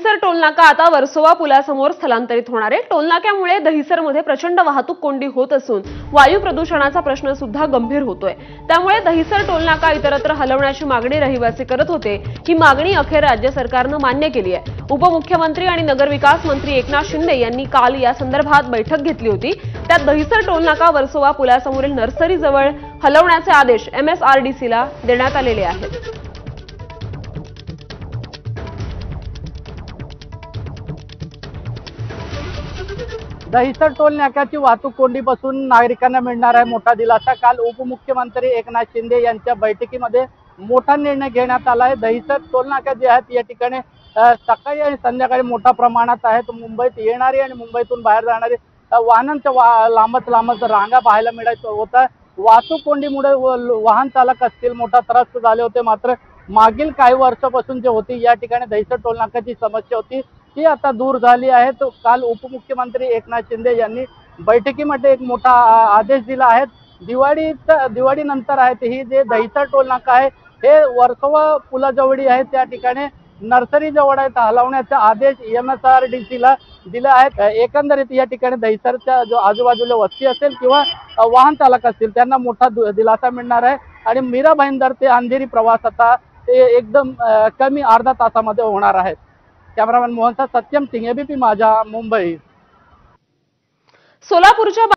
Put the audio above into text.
दहिसर टोलनाका आता वर्सोवा पुलासमोर स्थलांतरित होणार आहे। टोलनाक्यामुळे दहिसरमध्ये प्रचंड वाहतूक कोंडी होत असून वायू प्रदूषणाचा प्रश्न सुद्धा गंभीर होतोय। त्यामुळे दहिसर टोलनाका इतरत्र हलवण्याची मागणी रहिवासी करत होते। ही मागणी अखेर राज्य सरकारने मान्य केली आहे। उपमुख्यमंत्री आणि नगरविकास मंत्री एकनाथ शिंदे यांनी काल या संदर्भात बैठक घेतली होती। त्यात दहिसर टोलनाका वर्सोवा पुलासमोरील नर्सरी जवळ हलवण्याचे आदेश MSRDCला देण्यात आलेले आहेत। दहिसर टोल नाक्याची वाहतूक कोंडीपासून नागरिकांना मिळणार आहे मोठा दिलासा। काल उपमुख्यमंत्री एकनाथ शिंदे यांच्या बैठकीमध्ये मोठा निर्णय घेण्यात आला आहे। दहिसर टोल नाका जे आहेत या ठिकाणी सकाळी आणि संध्याकाळी मोठ्या प्रमाणात आहेत। मुंबईत येणारी आणि मुंबईतून बाहेर जाणारी वाहनांच्या लांबच रांगा पाहायला मिळत होता। वाहतूक कोंडीमुळे वाहन चालक असतील मोठा त्रास झाले होते। मात्र मागील काही वर्षापासून जे होती या ठिकाणी दहिसर टोल नाक्याची समस्या होती ती आता दूर झाली आहे। तो काल उपमुख्यमंत्री एकनाथ शिंदे यांनी बैठकीमध्ये एक मोठा आदेश दिला आहे। दिवाळी नंतर आहे ही जे दहिसर टोल नाका आहे हे वर्सोवा पुलाजवळ आहे त्या ठिकाणी नर्सरी जवळ आहे हलवण्याचा आदेश MSRDCला दिला आहे। एकंदरीत या ठिकाणी दहिसरच्या जो आजूबाजूला वस्ती असेल किंवा वाहन चालक असतील त्यांना मोठा दिलासा मिळणार आहे आणि मीरा भाईंदर ते अंधेरी प्रवास आता ते एकदम कमी अर्धा तासामध्ये होणार आहे। कॅमेरामॅन मोहनचा सत्यम सिंह ABP माझा मुंबई। सोलापूरच्या